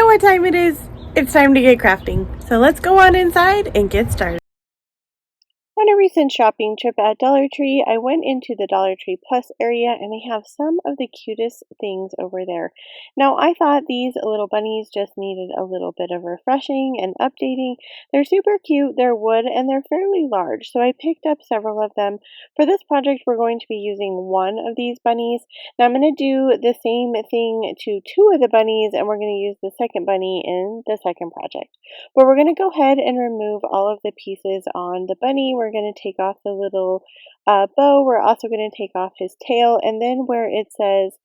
what time it is? It's time to get crafting. So let's go on inside and get started. On a recent shopping trip at Dollar Tree, I went into the Dollar Tree Plus area and they have some of the cutest things over there. Now, I thought these little bunnies just needed a little bit of refreshing and updating. They're super cute, they're wood, and they're fairly large, so I picked up several of them. For this project, we're going to be using one of these bunnies. Now, I'm going to do the same thing to two of the bunnies, and we're going to use the second bunny in the second project. But we're going to go ahead and remove all of the pieces on the bunny. We're going to take off the little bow. We're also going to take off his tail, and then where it says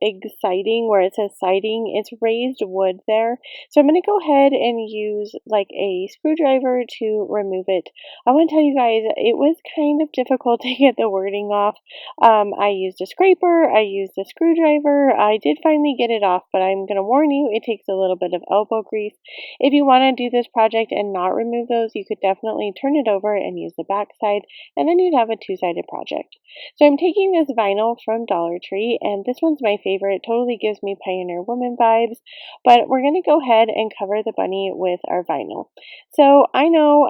exciting, where it says siding, it's raised wood there. So I'm going to go ahead and use like a screwdriver to remove it. I want to tell you guys, it was kind of difficult to get the wording off. I used a scraper, I used a screwdriver. I did finally get it off, but I'm going to warn you, it takes a little bit of elbow grease. If you want to do this project and not remove those, you could definitely turn it over and use the back side, and then you'd have a two-sided project. So I'm taking this vinyl from Dollar Tree, and this one's my favorite. It totally gives me Pioneer Woman vibes, but we're going to go ahead and cover the bunny with our vinyl. So I know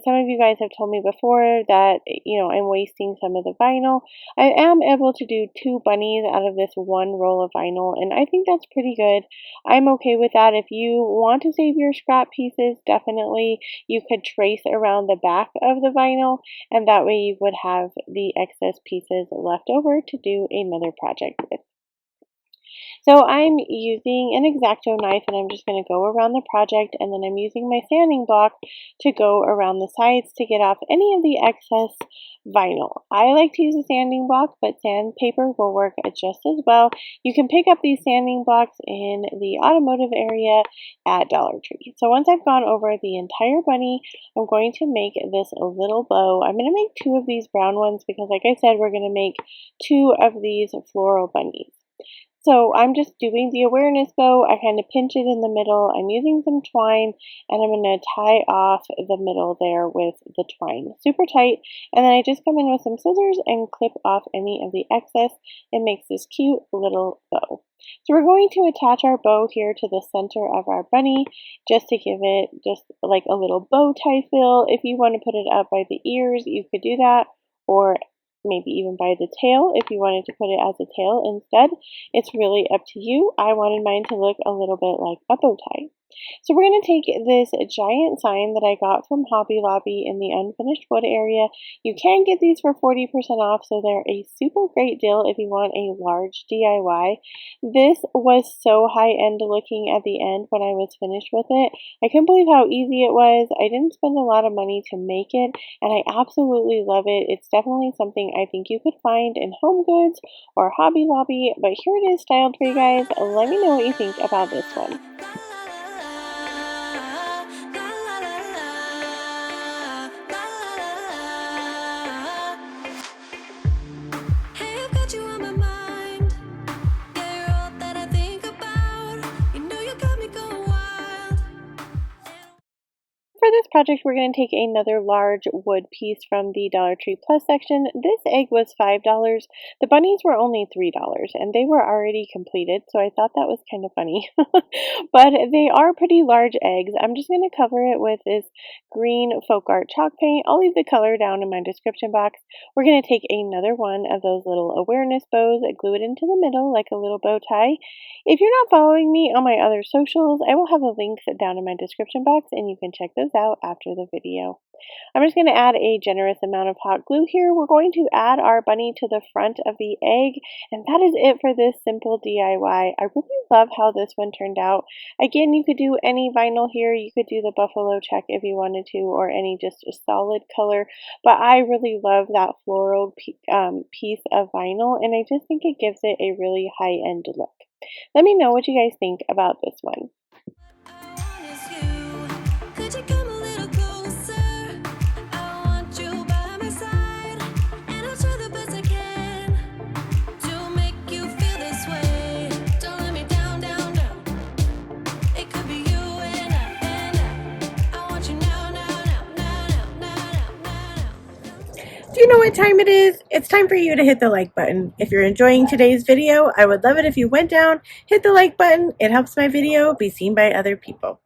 some of you guys have told me before that, I'm wasting some of the vinyl. I am able to do two bunnies out of this one roll of vinyl, and I think that's pretty good. I'm okay with that. If you want to save your scrap pieces, definitely you could trace around the back of the vinyl, and that way you would have the excess pieces left over to do another project with. So I'm using an X-Acto knife, and I'm just going to go around the project, and then I'm using my sanding block to go around the sides to get off any of the excess vinyl. I like to use a sanding block, but sandpaper will work just as well. You can pick up these sanding blocks in the automotive area at Dollar Tree. So once I've gone over the entire bunny, I'm going to make this little bow. I'm going to make two of these brown ones because, like I said, we're going to make two of these floral bunnies. So I'm just doing the awareness bow. I kind of pinch it in the middle. I'm using some twine, and I'm going to tie off the middle there with the twine super tight. And then I just come in with some scissors and clip off any of the excess. It makes this cute little bow. So we're going to attach our bow here to the center of our bunny just to give it just like a little bow tie feel. If you want to put it up by the ears, you could do that, or maybe even by the tail if you wanted to put it as a tail instead. It's really up to you. I wanted mine to look a little bit like a bow tie. So we're going to take this giant sign that I got from Hobby Lobby in the unfinished wood area. You can get these for 40% off, so they're a super great deal if you want a large DIY. This was so high-end looking at the end when I was finished with it. I couldn't believe how easy it was. I didn't spend a lot of money to make it, and I absolutely love it. It's definitely something I think you could find in Home Goods or Hobby Lobby, but here it is styled for you guys. Let me know what you think about this one. For this project, we're going to take another large wood piece from the Dollar Tree Plus section. This egg was $5. The bunnies were only $3, and they were already completed, so I thought that was kind of funny. But they are pretty large eggs. I'm just going to cover it with this green folk art chalk paint. I'll leave the color down in my description box. We're going to take another one of those little awareness bows, glue it into the middle like a little bow tie. If you're not following me on my other socials, I will have the links down in my description box, and you can check those out after the video. I'm just going to add a generous amount of hot glue here. We're going to add our bunny to the front of the egg, and that is it for this simple DIY. I really love how this one turned out. Again, you could do any vinyl here. You could do the buffalo check if you wanted to, or any just a solid color, but I really love that floral piece of vinyl, and I just think it gives it a really high-end look. Let me know what you guys think about this one. you know what time it is? It's time for you to hit the like button. If you're enjoying today's video, I would love it if you went down, hit the like button. It helps my video be seen by other people.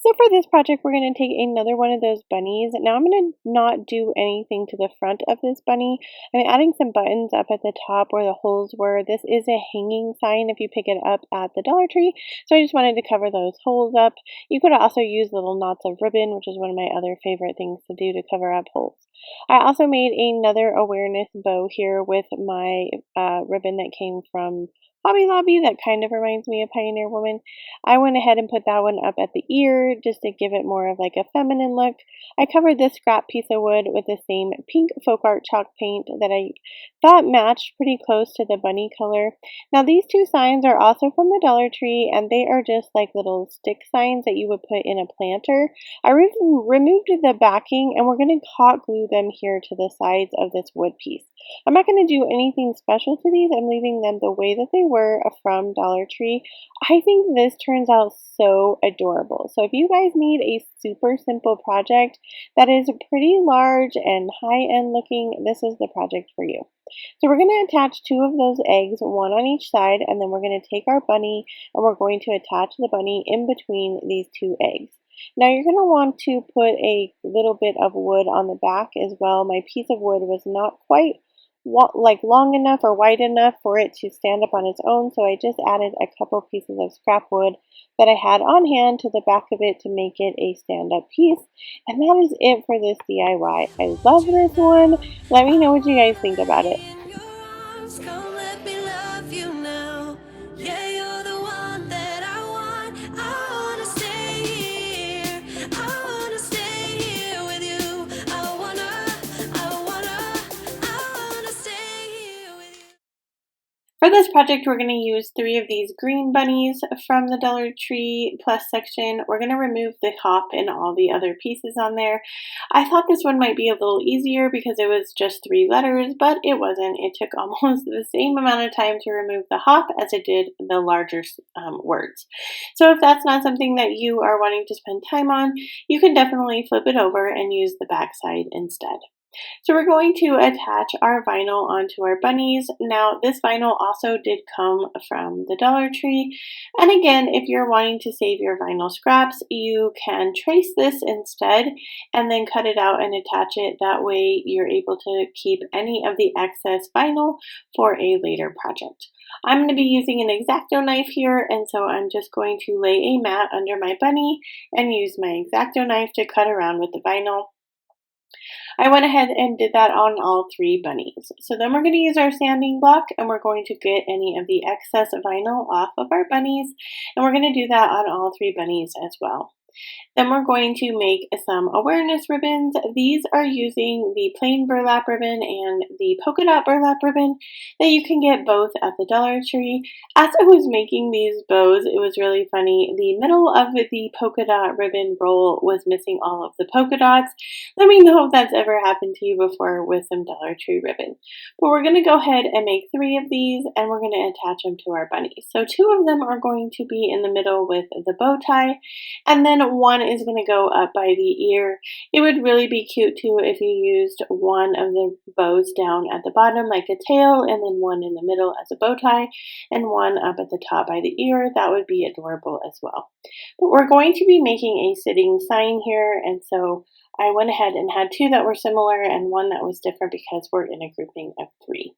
So for this project, we're going to take another one of those bunnies. Now I'm going to not do anything to the front of this bunny. I'm adding some buttons up at the top where the holes were. This is a hanging sign if you pick it up at the Dollar Tree. So I just wanted to cover those holes up. You could also use little knots of ribbon, which is one of my other favorite things to do to cover up holes. I also made another awareness bow here with my ribbon that came from Hobby Lobby that kind of reminds me of Pioneer Woman. I went ahead and put that one up at the ear just to give it more of like a feminine look. I covered this scrap piece of wood with the same pink folk art chalk paint that I thought matched pretty close to the bunny color. Now these two signs are also from the Dollar Tree, and they are just like little stick signs that you would put in a planter. I removed the backing, and we're going to hot glue them here to the sides of this wood piece. I'm not going to do anything special to these. I'm leaving them the way that they were from Dollar Tree. I think this turns out so adorable. So if you guys need a super simple project that is pretty large and high-end looking, this is the project for you. So we're going to attach two of those eggs, one on each side, and then we're going to take our bunny and we're going to attach the bunny in between these two eggs. Now you're going to want to put a little bit of wood on the back as well. My piece of wood was not quite long enough or wide enough for it to stand up on its own, so I just added a couple pieces of scrap wood that I had on hand to the back of it to make it a stand-up piece. And that is it for this DIY. I love this one. Let me know what you guys think about it. For this project, we're going to use 3 of these green bunnies from the Dollar Tree Plus section. We're going to remove the hop and all the other pieces on there. I thought this one might be a little easier because it was just 3 letters, but it wasn't. It took almost the same amount of time to remove the hop as it did the larger words. So if that's not something that you are wanting to spend time on, you can definitely flip it over and use the back side instead. So we're going to attach our vinyl onto our bunnies. Now this vinyl also did come from the Dollar Tree. And again, if you're wanting to save your vinyl scraps, you can trace this instead and then cut it out and attach it. That way you're able to keep any of the excess vinyl for a later project. I'm going to be using an X-Acto knife here, and so I'm just going to lay a mat under my bunny and use my X-Acto knife to cut around with the vinyl. I went ahead and did that on all 3 bunnies. So then we're going to use our sanding block and we're going to get any of the excess vinyl off of our bunnies, and we're going to do that on all 3 bunnies as well. Then we're going to make some awareness ribbons. These are using the plain burlap ribbon and the polka dot burlap ribbon that you can get both at the Dollar Tree. As I was making these bows, it was really funny. The middle of the polka dot ribbon roll was missing all of the polka dots. Let me know if that's ever happened to you before with some Dollar Tree ribbon. But we're going to go ahead and make 3 of these, and we're going to attach them to our bunnies. So 2 of them are going to be in the middle with the bow tie, and then one is going to go up by the ear. It would really be cute too if you used one of the bows down at the bottom like a tail, and then one in the middle as a bow tie, and one up at the top by the ear. That would be adorable as well. But we're going to be making a sitting sign here, and so I went ahead and had 2 that were similar and 1 that was different because we're in a grouping of 3.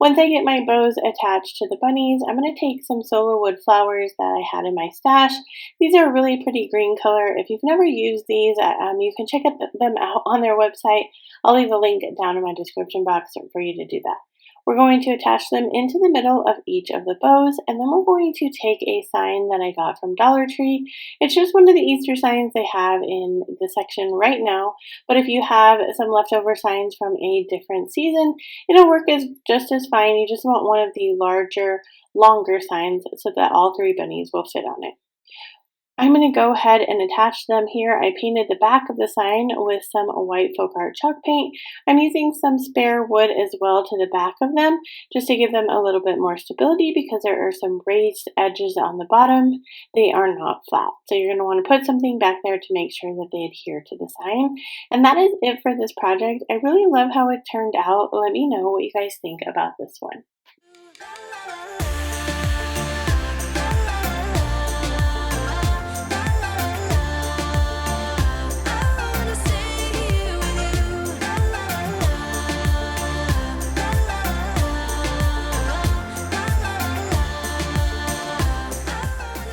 Once I get my bows attached to the bunnies, I'm going to take some solo wood flowers that I had in my stash. These are a really pretty green color. If you've never used these, you can check them out on their website. I'll leave a link down in my description box for you to do that. We're going to attach them into the middle of each of the bows, and then we're going to take a sign that I got from Dollar Tree. It's just one of the Easter signs they have in the section right now, but if you have some leftover signs from a different season, it'll work just as fine. You just want one of the larger, longer signs so that all 3 bunnies will fit on it. I'm going to go ahead and attach them here. I painted the back of the sign with some white folk art chalk paint. I'm using some spare wood as well to the back of them just to give them a little bit more stability because there are some raised edges on the bottom. They are not flat. So you're going to want to put something back there to make sure that they adhere to the sign. And that is it for this project. I really love how it turned out. Let me know what you guys think about this one.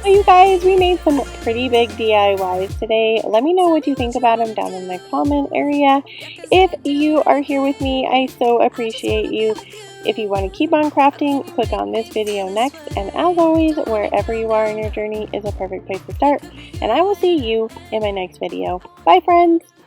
So you guys, we made some pretty big DIYs today. Let me know what you think about them down in the comment area. If you are here with me, I so appreciate you. If you want to keep on crafting, click on this video next. And as always, wherever you are in your journey is a perfect place to start. And I will see you in my next video. Bye, friends!